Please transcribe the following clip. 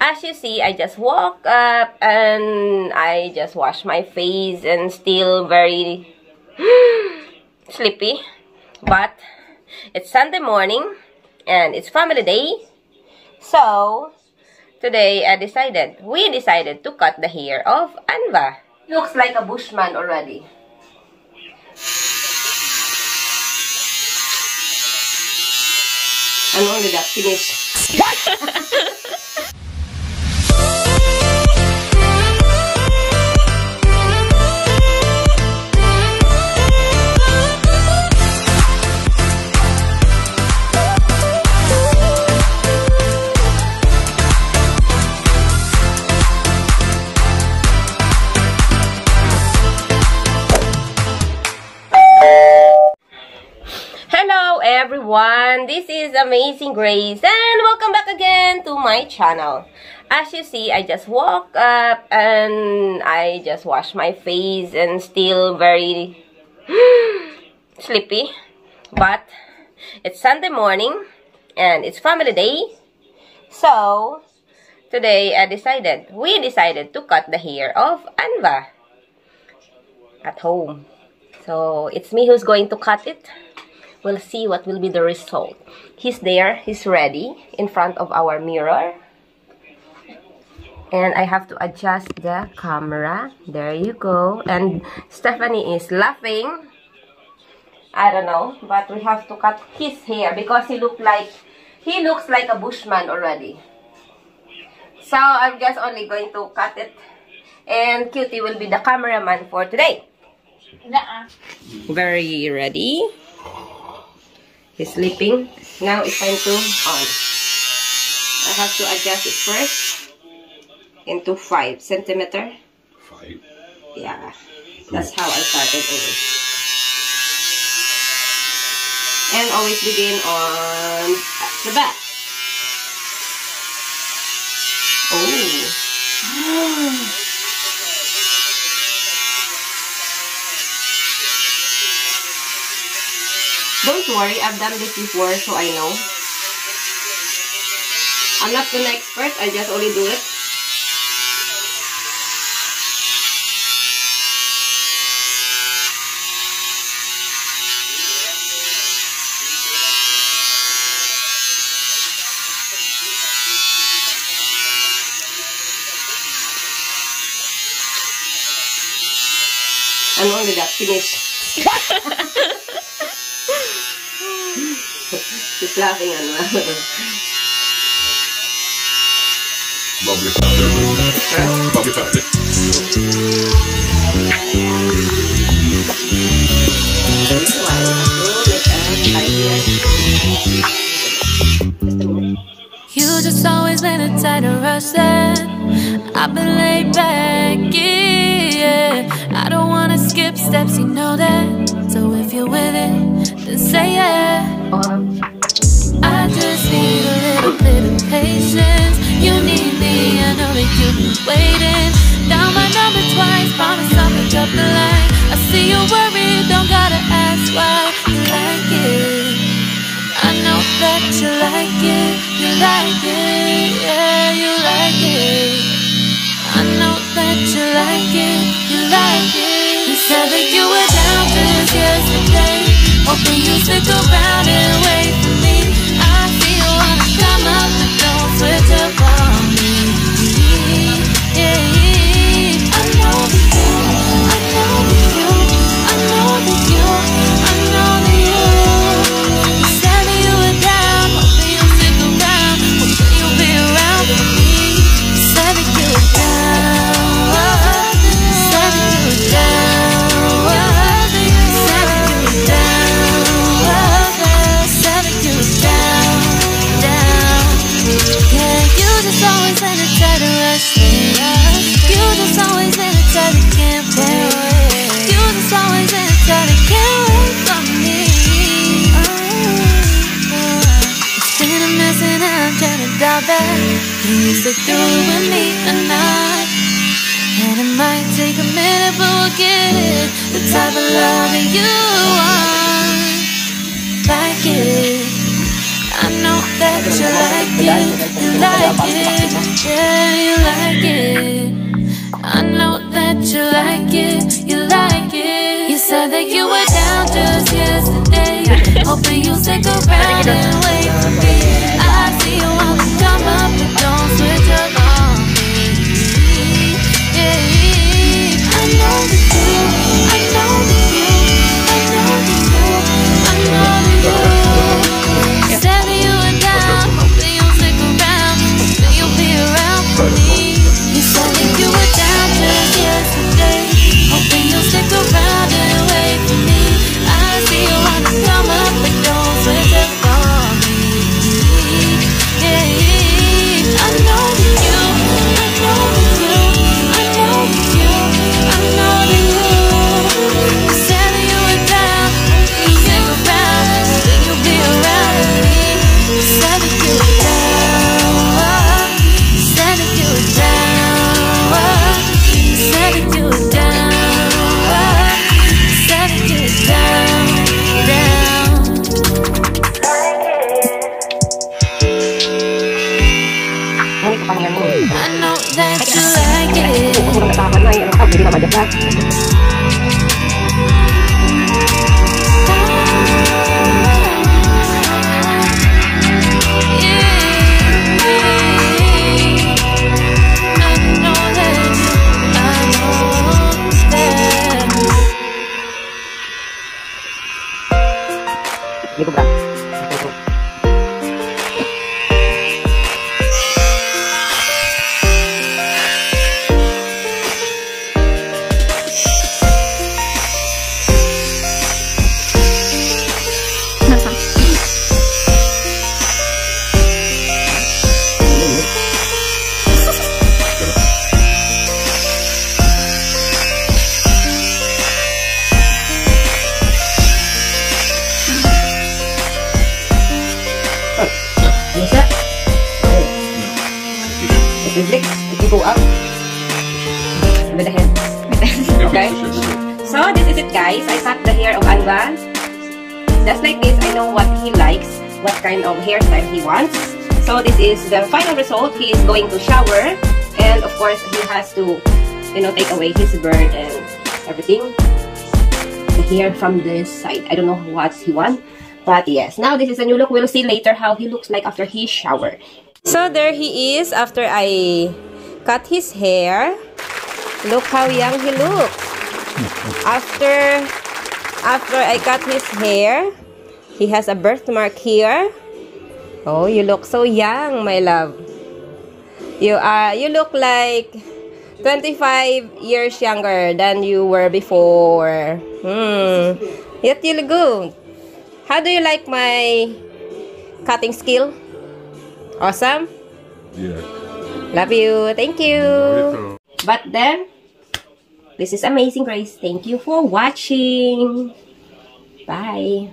As you see, I just woke up and I just washed my face and still very sleepy. But it's Sunday morning and it's family day. So today we decided to cut the hair of Anva. Looks like a bushman already. And only that finished. Everyone, this is Amazing Grace and welcome back again to my channel. As you see, I just woke up and I just washed my face and still very sleepy. But it's Sunday morning and it's family day. So today we decided to cut the hair of Anva at home. So it's me who's going to cut it. We'll see what will be the result. He's there, he's ready in front of our mirror. And I have to adjust the camera. There you go. And Stephanie is laughing. I don't know, but we have to cut his hair because he looks like a bushman already. So I'm just only going to cut it. And Cutie will be the cameraman for today. Very ready. He's sleeping. Now it's time to on. I have to adjust it first into 5 centimeters. 5? Yeah. That's how I started always. And always begin on the back. Oh. Don't worry, I've done this before, so I know. I'm not an expert, I just only do it. And only that finished. She's laughing on me. Bubbly family. Bubbly family. You just always been a tighter rush that I've been laid back, yeah. I don't wanna skip steps, you know that. So if you're with it, then say yeah. I just need a little bit of patience. You need me, I know that you've been waiting. Down my number twice, promise I'll pick up the line. I see you worried, don't gotta ask why. You like it, I know that you like it. You like it, yeah, you like it. I know that you like it, you like it. You said that you were down just yesterday, hoping you stick around and wait for me. I see you wanna come up, but don't switch up on me. Yeah, I know that you, I know that you, I know that you, I know that you. You said that you were down, hoping you'll stick around, hoping you'll be around for me. You said that you were down, you said that you were down. Always in a tight rush. You just always in a tight can't wait. You just always in a tight can't wait for me. It's been a mess and I'm trying to dial back. Can you stick through with me or not? And it might take a minute, but we'll get it. The type of love that you want, like it. I know that you like it, you like it. around and wait for me. I see you wanna come up, but don't switch up on me. Yeah, I know that you, I know that you, I know that you, I know that you said that you were down, that you'll stick around, that you'll be around for me. You said that you were down just yesterday, hoping you'll stick around and wait for me. I see you wanna come up, but don't switch up on me. Yeah, I know that you, I know that you, I know that you, I know that you said that you were down, you stick around, that you'll be around with me. You said that you were down, you said that you were down, you said that you were down, you said that you were down, down. I know that you like If you go up with the head. Okay? So this is it, guys. I cut the hair of Anva. Just like this, I know what he likes, what kind of hairstyle he wants. So this is the final result. He is going to shower, and of course he has to, you know, take away his bird and everything. The hair from this side. I don't know what he wants, but yes. Now this is a new look. We'll see later how he looks like after he showered. So there he is after I cut his hair. Look how young he looks. After I cut his hair, he has a birthmark here. Oh, you look so young, my love. You look like 25 years younger than you were before. Yet you look good. How do you like my cutting skill? Awesome? Yeah. Love you. Thank you. But then, this is Amazing Grace. Thank you for watching. Bye.